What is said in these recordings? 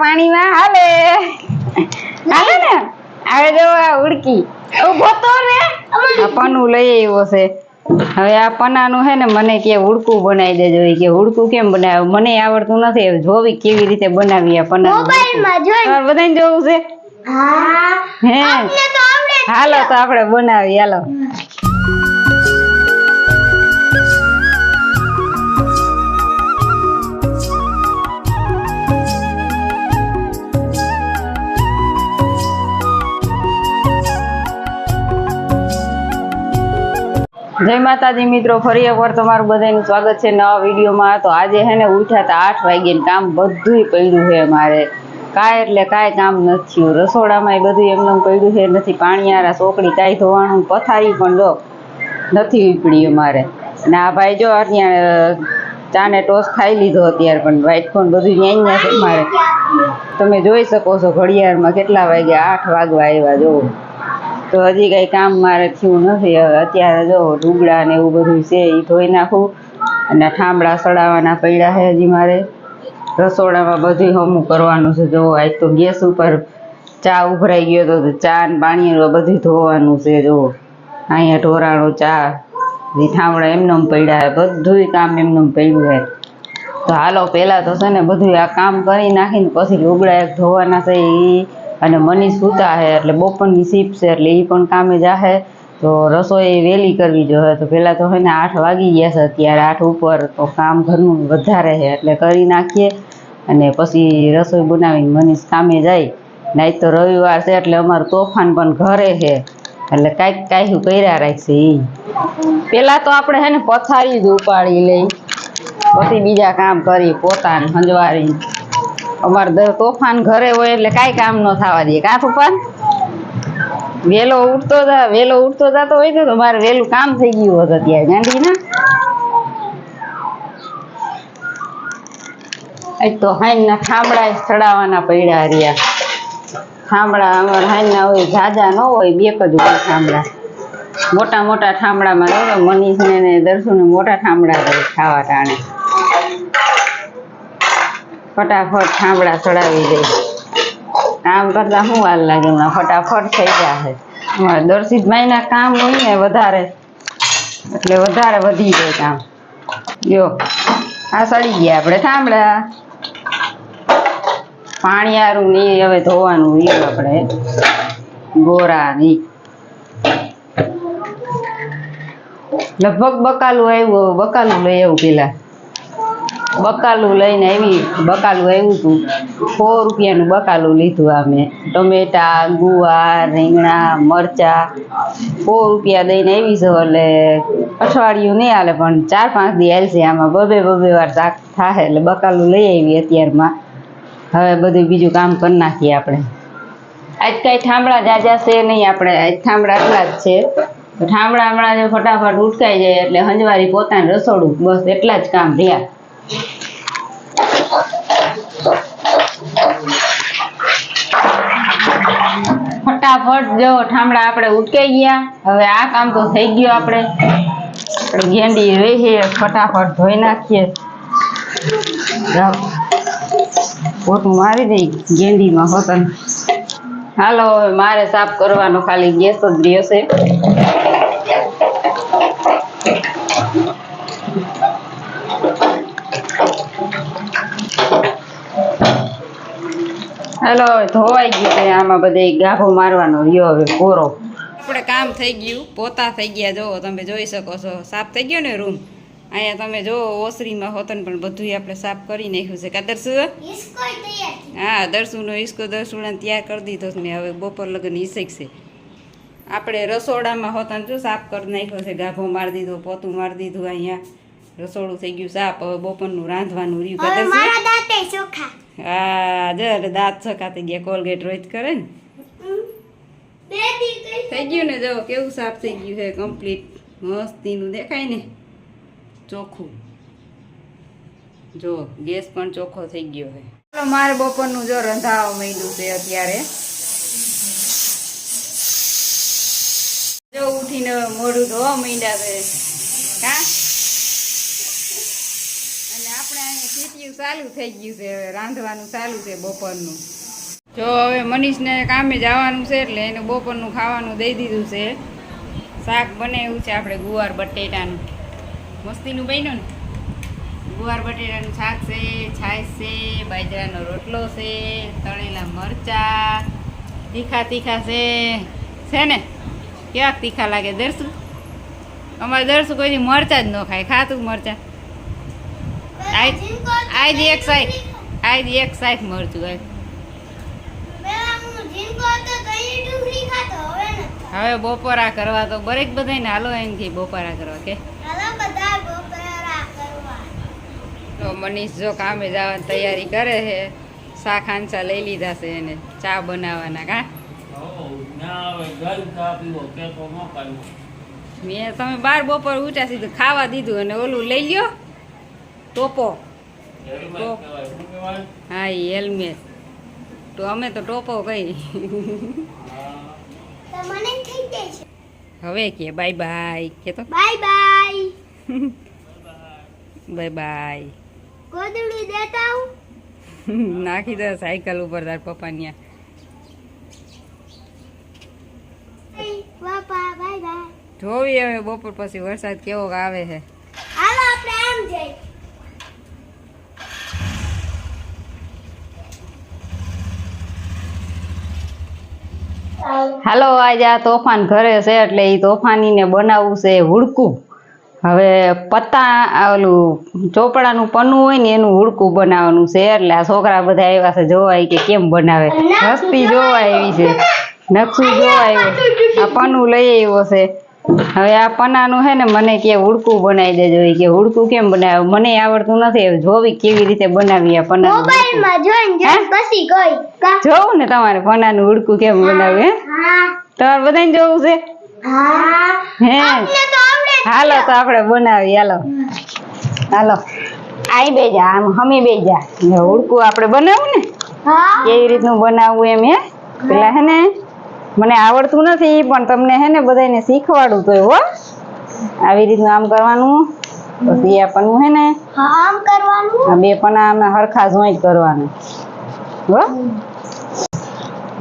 પાણીમાં હાલે હાલે ને હવે જો આ ઉડકી ઉભો તો ને આ પન્નું લઈ આવ્યો છે હવે આ પન્નાનું હે ને મને કે ઉડકું બનાવી દેજો કે ઉડકું કેમ બનાવે મને આવડતું નથી જોવી કેવી રીતે બનાવી આ પન્ના મોબાઈલમાં જોઈ બધાને જોવું છે હા હે આપણે તો આવડે હાલો તો આપણે બનાવી હાલો जय माताजी मित्रों फरी एक बार तमारुं बधानुं स्वागत है नवा विडियो में। तो आज है ने उठ्या था 8 वागे काम बधुंय पड्युं है मारे कांई एटले कांई काम नथी थयुं रसोड़ा में बधुंय एमनेम पड्युं है नथी पाणियारा सोकड़ी कांई धोवानुं पथारी पण जो नथी उपड़ी मारे ने आ भाई जो अत्यार चा ने टोस्ट खाई लीधो अत्यार पण व्हाइट फोन बधुंय न्यान्या छे मारे तमे जोई शको छो घड़ियाळमां केटला वाग्या 8 वागवा आव्या जो तो हजी कई काम मारे थयुं नथी अत्यारे जो ढूगड़ा ने एवुं बधुं छे ई धोई नाखुं अने ठामड़ा सड़ावाना पड्या है हजी मारे रसोडामां बधुंय हमું करवानुं छे जो आज तो गैस उपर चा उभराई गयो तो चा ने पाणी बधुंय धोवानुं छे जो अहींया ढोराणो चा ई ठामड़ा एमनेम पड्या है बधुंय काम एमनेम पड्युं है। तो हालो पहेला तो छे ने बधुंय आ काम करी नाखीने पछी ढूगड़ा एक धोवाना छे ई અને મનીષ સૂતા હે એટલે બપોરની શિફ્ટ છે એટલે ઈ પણ કામે જાહે તો રસોઈ વેલી કરવી જોઈએ તો પહેલા તો હે ને 8 વાગી ગયા છે અત્યારે 8 ઉપર તો કામ ઘરનું વધારે છે એટલે કરી નાખીએ અને પછી રસોઈ બનાવીને મનીષ કામે જાય નહીં તો રવિવાર છે એટલે અમારું તોફાન પણ ઘરે છે એટલે કાંઈક કાંઈ કર્યા રાખશે ઈ પહેલા તો આપણે હે ને પથારી જ ઉપાડી લઈ પછી બીજા કામ કરી પોતાને હંજવારી अमार तोफान घरे हो एटले काई काम न थवा दे का तोफान वेलो उठतो जातो होय तो मारे वेलू काम थई गयुं होत त्यारे गांडी ना आज तो हाइन ना ठामड़ा सड़ावाना पड्या रिया ठामड़ा अमर हाइन ना होय जाजा न होय बेक ज होय ठामड़ा मोटा मोटा ठामड़ा में जो मनीष ने दर्शु ने मोटा ठामड़ा खावा टाणे फटाफट ठामड़ा सड़ावी दे काम करता शू वार लागे फटाफट थई जाए दर्शित महीना काम होय ने वधारे एटले वधारे वधी जाए काम जो आ सड़ी गया आपणे ठामड़ा पाणियारू नी हवे धोवानुं ई आपणे गोरा नी लगभग बकालू आव्युं बकालू लई आव्युं पेला बकालू लईने आवी बकालू आव्युं तू 100 रुपयानुं बकालू लीधुं आमे टमेटा गुवार રીંગણા मरचा 100 रुपया दईने आवी छे એટલે અઠવાડિયું નહીં હાલે પણ 4-5 દી હાલશે આમાં બબે વાર શાક થાહે એટલે બકાલू લઈ આવી અત્યારમાં હવે બધું બીજું કામ કરી નાખીએ આપણે આજ કાંઈ ઠામડા જાજા છે નહીં આપણે આજ ઠામડા આટલા જ છે ઠામડા હમણાં જો ફટાફટ ઉટકાઈ જાય એટલે હંજવારી પોતાને રસોડું બસ એટલા જ કામ રહ્યા फटाफट जो ठामड़ा आपणे उटकाई गया हवे आ काम तो थई गयो आपणे गेंडी रही है फटाफट धोई नाखीए पोतुं मारी दई गेंडी में होतन हालो मारे साफ करवानो खाली गैस ज रह्यो छे हेलो धोवाई गयुं आमां बधे गाभो मारवानो रह्यो हवे कोरो आपणे काम थई गयुं पोता थई गया जो तमे जोई शको छो साफ थई गयो ने रूम अहींया तमे जो ओसरीमां होतन पण बधुंय आपणे साफ करी नाख्युं छे का दर्शु इसको तैयार हां दर्शुनो इसको दर्शुने तैयार कर दीधो ने हवे बपोर लगन ईसेकशे आपणे रसोडामां होतन जो साफ कर नाख्यो छे गाभो मारी दीधो पोतुं मारी दीधुं अहींया रसोडું થઈ ગયું સાફ હવે બપોરનું રાંધવાનું રહ્યું કદાચ મારા દાંતે ચોખા હા જો દાંત ચોખા થઈ ગયા કોલગેટ રોજ કરે ને થઈ ગયું ને જો કેવું સાફ થઈ ગયું છે કમ્પ્લીટ મસ્તીનું દેખાય ને ચોખ્ખું જો ગેસ પણ ચોખ્ખો થઈ ગયો છે ચાલો મારે બપોરનું જો રંધાવા માંડ્યું છે અત્યારે જો ઉઠીને મોઢું ધોવા માંડ્યા છે કા સીટીયું ચાલુ થઈ ગયું છે, હવે રાંધવાનું ચાલુ છે બપોરનું. જો હવે મનીષને કામે જવાનું છે એટલે એને બપોરનું ખાવાનું દઈ દીધું છે. શાક બનાવ્યું છે આપણે ગુવાર બટેટાનું, મસ્તીનું બન્યું ને. ગુવાર બટેટાનું શાક છે, છાશ છે, બાજરાનો રોટલો છે, તળેલા મરચા તીખા તીખા છે ને. કેવા તીખા લાગે દરસું? અમારે દરસું કોઈ મરચા જ ન ખાય, ખાતું મરચા. આજ એક સાઈક મરચું હોય. હવે બપોરા કરવા તો બરેક બધાને હાલો એમ કે બપોરા કરવા કે તો મનીષ જો કામે જવાની તૈયારી કરે છે. શાક હાંસા લઈ લીધા છે એને ચા બનાવવાના. કા મેં તમે બાર બપોર ઉઠ્યા સીધું ખાવા દીધું અને ઓલું લઈ લ્યો ટોપો. હા એ હેલ્મેટ તો અમે તો ટોપો કઈ. હવે કે બાય બાય કે તો બાય બાય બાય બાય કોદડું દેતા હું નાખી દે સાયકલ ઉપર તાર પપ્પા ન્યા. બાપા બાય બાય. જોવી હવે બપોર પછી વરસાદ કેવો આવે છે. હાલો આપણે આમ જઈ. હાલો આજે આ તોફાન ઘરે છે એટલે એ તોફાનીને બનાવવું છે હુડકું. હવે પત્તા ઓલું ચોપડાનું પન્નું હોય ને એનું હુડકું બનાવવાનું છે એટલે આ છોકરા બધા આવ્યા છે જોવા કે કેમ બનાવે. રસ્તી જોવા આવી છે, નકશું જોવા આવ્યો, આ પન્નું લઈ આવ્યો છે. હવે આ પન્નાનું છે ને મને કે હુડકું બનાવી દેજો. કે હુડકું કેમ બનાવે મને આવડતું નથી, જોવી કેવી રીતે બનાવી આ પન્નાનું. મોબાઈલમાં જોઈને પછી ગઈ જોવું ને તમારે પન્નાનું હુડકું કેમ બનાવે. હા તમારે બધાને જોવું છે? હા હે આપને તો આવડે જ. હાલો તો આપણે બનાવી. હાલો હાલો આઈ બેજા, આમ હમી બેજા. હુડકું આપણે બનાવવું ને હા કેવી રીતનું બનાવવું એમ. હે પેલા હે ને મને આવડતું નથી પણ તમને હે ને બધાને શીખવાડું તો હો. આવી રીતનું આમ કરવાનું, પછી આ પન્નું હે ને હા આમ કરવાનું. આ બે પન્ના આમ હરખા જોઈન્ટ કરવાનું હો.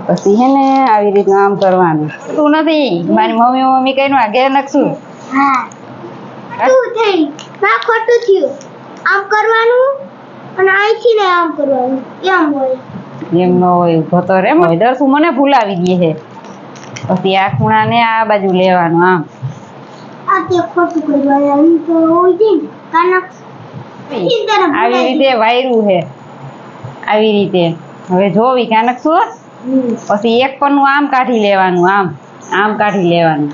પછી હે ને આવી રીતનું આમ કરવાનું. તું નથી મારી મમ્મી કઈ નું ઘેર નાખશું. હા ખોટું થઈ ના ખોટું થયું. આમ કરવાનું અને અહીંથી ને આમ કરવાનું એમ હોય. એમ ન હોય ઉભો તો રે દરસું મને ભૂલાવી ગઈ છે. પછી આ ખૂણાને આ બાજુ લેવાનું આમ. આ તે ખોટું કરવાનું આમ તો હોય છે કાનક આવી રીતે વાયરું છે આવી રીતે. હવે જોવી કાનક શું. પછી એક પન્નું આમ કાઢી લેવાનું, આમ આમ કાઢી લેવાનું.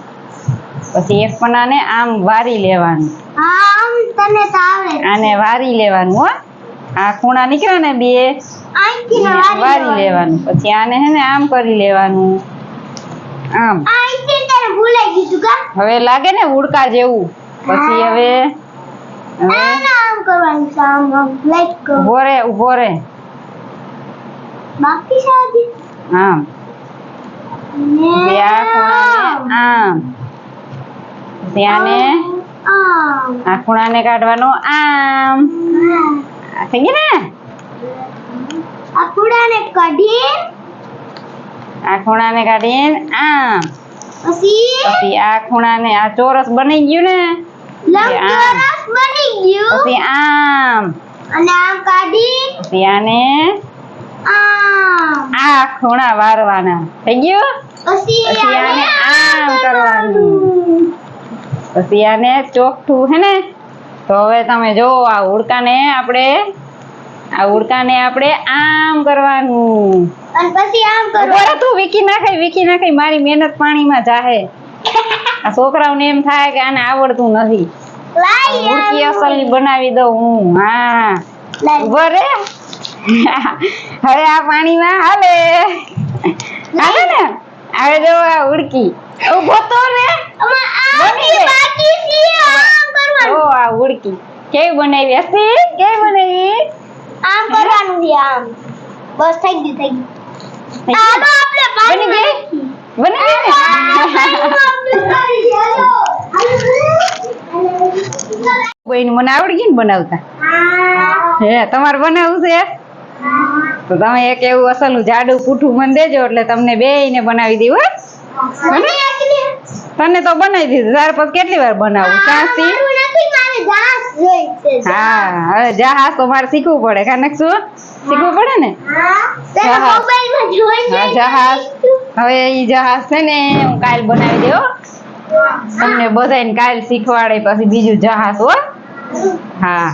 પછી એક પન્નાને આમ વારી લેવાનું. હા આમ તને તો આવડે. આને વારી લેવાનું હો. આ ખૂણા નીકળે ને બે અહીંથી ને વારી લેવાનું. પછી આને હે ને આમ કરી લેવાનું આમ. અહીંથી તને ભૂલાઈ ગયું કા. હવે લાગે ને ઉડકા જેવું. પછી હવે આમ કરવાનું છે આમ આમ લાઈક કરો. ઉભો રે બાકી સાદી આમ. પછી આ ખૂણાને આમ. પછી આને આમ આ ખૂણાને કાઢવાનો આમ. આ થઈ ગયું ને. આ કુડાને કાઢી આ ખૂણાને કાઢીને આમ. પછી આ ખૂણાને આ ચોરસ બની ગયું ને લંબચોરસ બની ગયું. પછી આમ. અને આમ કાઢી પછી આને આમ. આ ખૂણા વારવાના. થઈ ગયું. પછી આને આમ કરવાનું. પછી આને ચોખ્ઠું હે ને. તો હવે તમે જો આ ઉડકાને આપણે આમ કરવાનું. અને પછી આમ બરાબર કરવાનું. તું વિકી નાખાય મારી મહેનત પાણીમાં જાહે. આ છોકરાઓને એમ થાય કે આને આવડતું નથી. લાઈ ઉડકી અસલી બનાવી દઉં હું. હા લાઈ ઉભો રે. હવે આ પાણીમાં હાલે ને. હવે જો આ ઉડકી ઉભો તો ને આમ બાકી છે આમ કરવાનું. ઓ આ ઉડકી કેવી બનાવી હશે? કેવી બનાવી? આમ કરવાનું છે આમ. બસ થઈ ગયું. આનો આપણે બની ગઈ? બની ગઈ ને? બેન મને આવડી ગઈ ને બનાવતા. હે તમારે બનાવવું છે તો તમે એક એવું અસલું જાડું પૂઠું મને દેજો એટલે તમને બેયને બનાવી દઉં હો. તને તો બનાવી દીધું તારે પછી કેટલી વાર બનાવું ક્યાંથી હા હવે જહાજ તો મારે શીખવું પડે કારણ શું શીખવું પડે ને જહાજ હવે ઈ જહાજ છે ને હું કાલ બનાવી દઉં તમને બધાને કાલ શીખવાડે પછી બીજું જહાજ હો. હા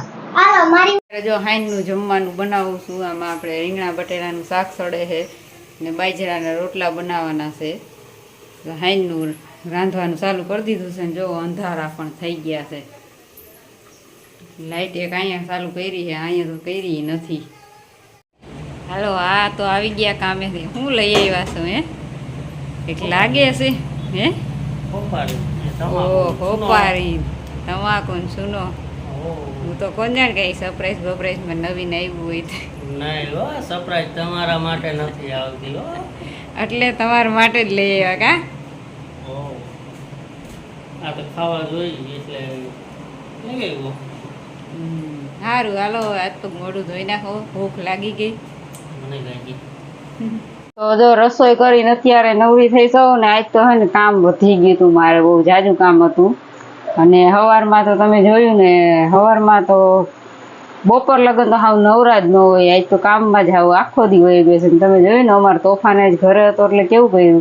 જો હાઈનું જમવાનું બનાવું છું. આમાં આપણે રીંગણા બટેટાનું શાક સડે છે ને બાજરાના રોટલા બનાવવાના છે. હાઈનું રાંધવાનું ચાલુ કરી દીધું છે ને જો અંધારા પણ થઈ ગયા છે. લાઈટ એક અહીંયા ચાલુ કરી છે અહીંયા તો કરી નથી. હાલો આ તો આવી ગયા કામેથી. હું લઈ આવ્યા છું હે એક લાગે છે હે હોપારી તમાકુ ને સુનો. હું તો કોણ જાણ કઈ સરપ્રાઈઝ બપ્રાઈઝ માં નવીન આવ્યું હોય તો નહીં હો સરપ્રાઈઝ તમારા માટે નથી આવતી હો એટલે તમારા માટે જ લઈ આવ્યા કા. આ તો ખાવા જોઈએ એટલે લઈ આવ્યો. સારું હાલો આજ તો મોઢું ધોઈ નાખો ભૂખ લાગી ગઈ. મને લાગી તો જો રસોઈ કરીને અત્યારે નવરી થઈ જાઉં ને આજ તો હે ને કામ વધી ગયું હતું મારે બહુ જાજુ કામ હતું. અને સવારમાં તો તમે જોયું ને સવારમાં તો બપોર લગન તો હાવ નવરા જ ન હોય. આજ તો કામમાં જ હાવ આખો દી વહી ગયો છે. તમે જોયું ને અમારે તોફાન જ ઘરે હતો એટલે કેવું કર્યું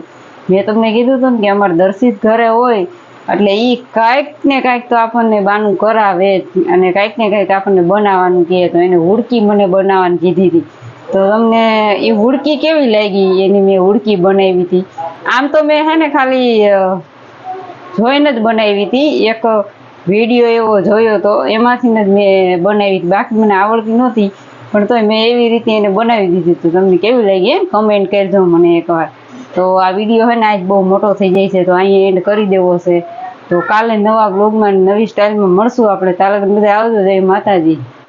મેં તમને કીધું હતું ને કે અમારે દર્શિત ઘરે હોય એટલે એ કાંઈક ને કાંઈક તો આપણને બાનું કરાવે જ અને કાંઈક ને કાંઈક આપણને બનાવવાનું કહે. તો એને હુડકી મને બનાવવાની કીધી હતી તો તમને એ હુડકી કેવી લાગી એની મેં હુડકી બનાવી હતી. આમ તો મેં હે ને ખાલી જોઈને જ બનાવી હતી એક વિડીયો એવો જોયો તો એમાંથી જ મેં બનાવી હતી બાકી મને આવડતી નહોતી પણ તોય મેં એવી રીતે એને બનાવી દીધી. તો તમને કેવી લાગી એમ કમેન્ટ કરજો મને એકવાર. તો આ વિડીયો હે ને આજ બહુ મોટો થઈ જાય છે તો અહીંયા એન્ડ કરી દેવો છે. તો કાલે નવા બ્લોગમાં નવી સ્ટાઇલમાં મળશું આપણે. તારે બધા આવજો જય માતાજી.